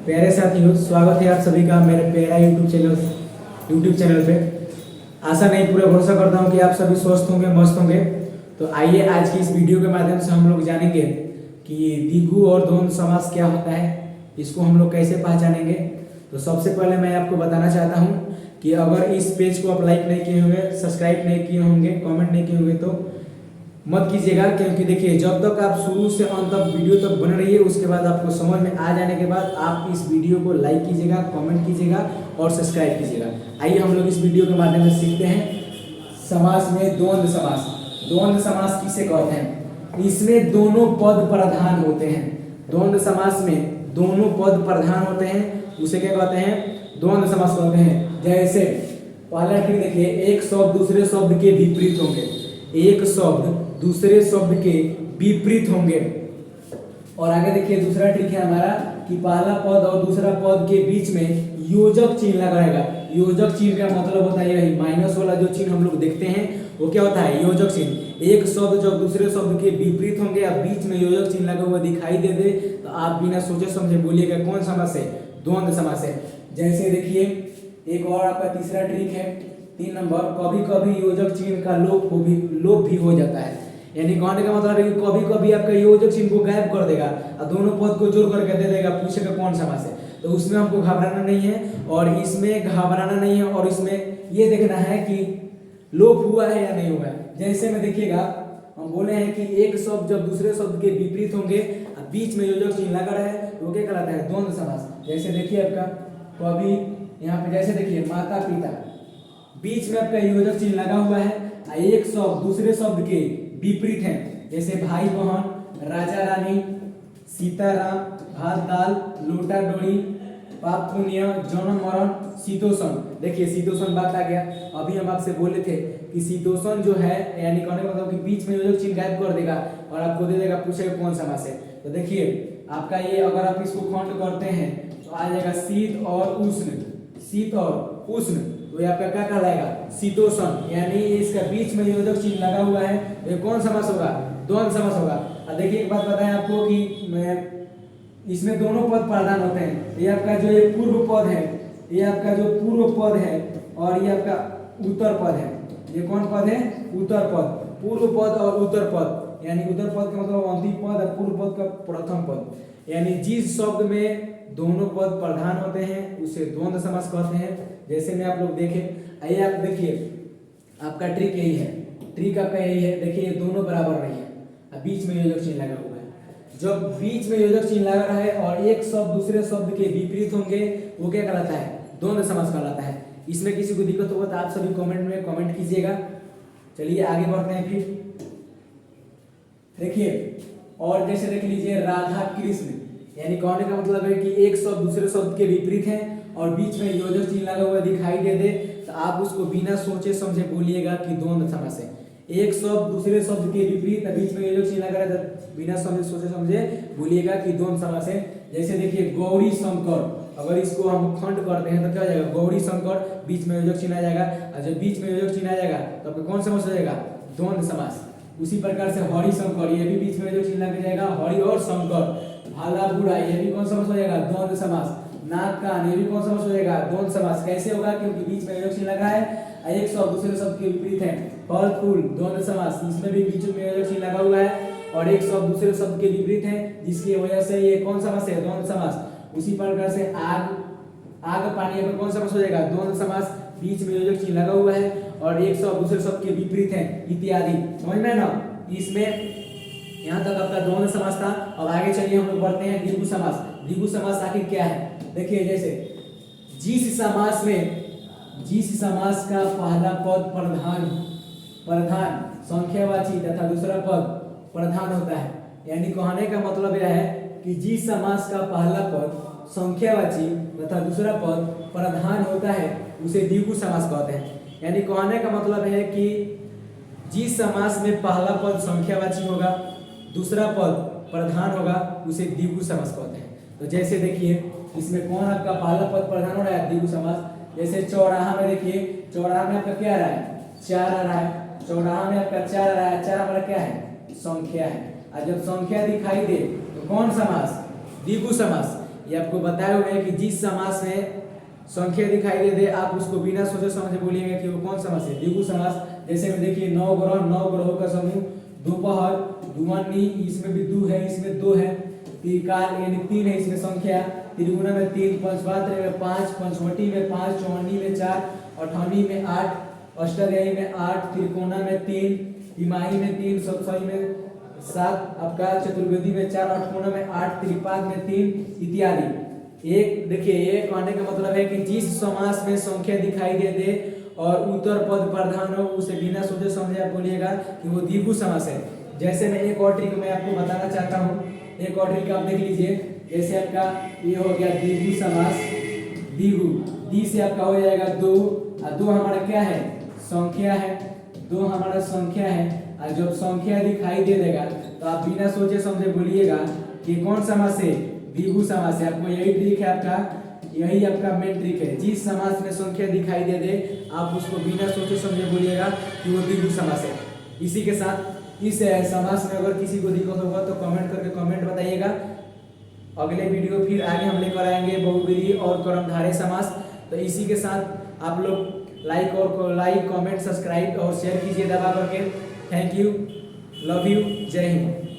प्यारे साथियों, स्वागत है आप सभी का मेरे प्यारा यूट्यूब चैनल पे। आशा नहीं पूरा भरोसा करता हूँ कि आप सभी स्वस्थ होंगे, मस्त होंगे। तो आइए आज की इस वीडियो के माध्यम से हम लोग जानेंगे कि द्विगु और द्वंद्व समास क्या होता है, इसको हम लोग कैसे पहचानेंगे। तो सबसे पहले मैं आपको बताना चाहता हूँ कि अगर इस पेज को आप लाइक नहीं किए होंगे, सब्सक्राइब नहीं किए होंगे, कमेंट नहीं किए होंगे तो मत कीजिएगा, क्योंकि देखिए जब तक आप शुरू से अंत तक वीडियो तक बने रहिए, उसके बाद आपको समझ में आ जाने के बाद आप इस वीडियो को लाइक कीजिएगा, कमेंट कीजिएगा और सब्सक्राइब कीजिएगा। आइए हम लोग इस वीडियो के माध्यम से सीखते हैं समास में द्वंद्व समास। द्वंद्व समास किसे कहते हैं? इसमें दोनों पद प्रधान होते हैं। द्वंद्व समास में दोनों पद प्रधान होते हैं, उसे क्या कहते हैं? द्वंद्व समास कहते हैं। जैसे पहला ट्रिक देखिए, एक शब्द दूसरे शब्द के विपरीत होंगे। एक शब्द दूसरे शब्द के विपरीत होंगे। और आगे देखिए दूसरा ट्रिक है हमारा कि पहला पद और दूसरा पद के बीच में योजक चिन्ह लगा रहेगा। योजक चिन्ह का मतलब होता है यही, माइनस वाला जो चिन्ह हम लोग देखते हैं वो क्या होता है? योजक चिन्ह। एक शब्द जब दूसरे शब्द के विपरीत होंगे, अब बीच में योजक चिन्ह लगा हुआ दिखाई दे दे तो आप बिना सोचे समझे बोलिएगा कौन समास है? द्वंद्व समास है। जैसे देखिए एक और आपका तीसरा ट्रिक है, 3 नंबर, कभी कभी योजक चिन्ह का लोप भी हो जाता है। यानी कहने का मतलब है कि कभी कभी आपका योजक चिन्ह को गायब कर देगा और दोनों पद को जोड़ करके दे देगा, पूछेगा कौन समास है। तो उसमें हमको घबराना नहीं है और इसमें घबराना नहीं है, और इसमें ये देखना है कि लोप हुआ है या नहीं हुआ है। जैसे में देखिएगा हम बोले हैं कि एक शब्द जब दूसरे शब्द के विपरीत होंगे और बीच में योजक चिन्ह लगा रहे तो वो क्या कहलाता है? द्वंद्व समास। जैसे देखिए आपका कभी यहाँ पे जैसे देखिए माता पिता, बीच में आपका योजक चिन्ह लगा हुआ है, एक शब्द दूसरे शब्द के विपरीत है। जैसे भाई बहन, राजा रानी, सीताराम, भात दाल, लोटा डोरी, पाप पुण्य, जन्म मरण, शीतोषण। देखिए शीतोषण बात आ गया। अभी हम आपसे बोले थे कि शीतोषण जो है, यानी कहने का मतलब कि बीच में योजक चिन्ह गायब कर देगा और आपको दे देगा, पूछेगा कौन समास है। तो देखिए आपका ये अगर आप इसको खंड करते हैं तो आ जाएगा शीत और उष्ण। शीत और उष्ण, तो ये आपका क्या कहलाएगा? शीतोषण। यानी इसका बीच में योजक चिन्ह लगा हुआ है, ये कौन समास होगा? द्वंद्व समास होगा। और देखिए एक बात बताएं आपको कि इसमें दोनों पद प्रधान होते हैं। ये आपका जो ये पूर्व पद है, ये आपका जो पूर्व पद है, और ये आपका उत्तर पद है। ये कौन पद है? उत्तर पद। पूर्व पद और उत्तर पद, यानी उत्तर पद का मतलब अंतिम पद और पूर्व पद का प्रथम पद। यानी जिस शब्द में दोनों पद प्रधान होते हैं उसे द्वंद्व समास कहते हैं। जैसे में आप लोग देखें, आइए आप देखिए आपका ट्रिक यही है। ट्रिक आपका यही है, देखिए ये दोनों बराबर नहीं है, बीच में योजक चिन्ह लगा हुआ है। जब बीच में योजक चिन्ह लगा रहा है और एक शब्द दूसरे शब्द के विपरीत होंगे, वो क्या कहलाता है? द्वंद्व समास कहलाता है। इसमें किसी को दिक्कत होगा तो आप सभी कमेंट में कमेंट कीजिएगा। चलिए आगे बढ़ते हैं। फिर देखिए और जैसे देख लीजिए राधा कृष्ण, यानी कहने का मतलब है कि एक शब्द दूसरे शब्द के विपरीत है और बीच में योजक चिन्ह लगा हुआ दिखाई दे दे तो आप उसको बिना सोचे समझे बोलिएगा कि द्वंद्व समास है। एक शब्द दूसरे शब्द के विपरीत बीच में योजक चिन्ह लगा रहा है तो बिना सोचे समझे बोलिएगा कि द्वंद्व समास है। जैसे देखिए गौरी शंकर, अगर इसको हम खंड करते हैं तो क्या हो जाएगा? गौरी शंकर, बीच में योजक चिन्ह आ जाएगा, और जब बीच में योजक चिन्ह आ जाएगा तो आपको कौन समास हो जाएगा? द्वंद्व समास। उसी प्रकार से हरि शंकर, ये भी बीच में योजक चिन्ह लग जाएगा, हरि और शंकर। भाला बुरा, ये भी कौन समास हो जाएगा? द्वंद्व समास। नाक कान, ये भी कौन समास हो जाएगा? द्वंद्व समास। कैसे होगा? क्योंकि बीच में योजक चिन्ह लगा है, एक शब्द दूसरे शब्द के विपरीत है। फल फूल, द्वंद्व समास, इसमें भी बीच में योजक चिन्ह लगा हुआ है और एक शब्द दूसरे शब्द के विपरीत है, जिसकी वजह से ये कौन समास है? द्वंद्व समास। उसी प्रकार से आग, आग पानी पर कौन समास हो जाएगा? द्वंद्व समास। बीच में योजक चिन्ह लगा हुआ है और एक शब्द दूसरे शब्द के विपरीत है, इत्यादि। समझ में ना? इसमें यहाँ तक आपका द्वंद्व समास था। अब आगे चलिए हम लोग बढ़ते हैं द्विगु समास। द्विगु समास आखिर क्या है? देखिए जैसे जिस समास का पहला पद प्रधान संख्यावाची तथा दूसरा पद प्रधान होता है, यानी कहने का मतलब यह है कि जिस समास का पहला पद संख्यावाची तथा दूसरा पद प्रधान होता है उसे द्विगु समास कहते हैं। यानी कहने का मतलब है कि जिस समास में पहला पद संख्यावाची होगा, दूसरा पद प्रधान होगा, उसे द्विगु समास कहते हैं। तो जैसे देखिए इसमें कौन आपका पहला पद प्रधान हो रहा है? द्विगु समास। जैसे चौराहा में देखिए, चौराहा में आपका क्या आ रहा है? 4 आ रहा है। चौराहा में आपका 4 आ रहा है, 4 हमारा क्या है? संख्या है। और जब संख्या दिखाई दे तो कौन समास? द्विगु समास। ये आपको बताए हुए हैं कि जिस समास में संख्या दिखाई दे दे आप उसको बिना सोचे समझे बोलिएगा कि वो कौन समास है, द्विगु समास। जैसे में देखिए नौ ग्रहों का समूह, दोपहर, दुवन्नी, इसमें भी दो है, इसमें दो है, त्रिकाल यानी तीन है इसमें संख्या, त्रिगुणा में तीन, पंचमात्र में पांच, पंचवटी में पांच, चौवन्नी में चार, अठन्नी में आठ, अष्टाध्यायी में आठ, त्रिकोणा में तीन, तिमाही में तीन, सप्तमी में सात, आपका चतुर्वेदी में चार, अठकोणा में आठ, त्रिपाद में तीन इत्यादि। एक देखिए ये कहने का मतलब है कि जिस समास में संख्या दिखाई दे दे और उत्तर पद प्रधान हो उसे बिना सोचे समझे आप बोलिएगा कि वो द्विगु समास है। जैसे मैं एक और ट्रिक मैं आपको बताना चाहता हूँ, एक और ट्रिक आप देख लीजिए। जैसे आपका ये हो गया द्विगु समास, द्विगु, दी से आपका हो जाएगा दो, और दो हमारा क्या है, संख्या है, दो हमारा संख्या है, और जब संख्या दिखाई दे देगा तो आप बिना सोचे समझे बोलिएगा कि कौन समास है, द्विगु समास है। आपको यही ट्रिक है, आपका यही आपका मेन ट्रिक है। जिस समास में संख्या दिखाई दे दे आप उसको बिना सोचे समझे बोलिएगा कि वो द्विगु समास है। इसी के साथ इस समास में अगर किसी को दिक्कत होगा तो कमेंट करके कमेंट बताइएगा। अगले वीडियो फिर आगे हम लेकर आएंगे बहुव्रीहि और कर्मधारय समास। तो इसी के साथ आप लोग लाइक कमेंट सब्सक्राइब और शेयर कीजिए दबा करके। थैंक यू, लव यू, जय हिंद।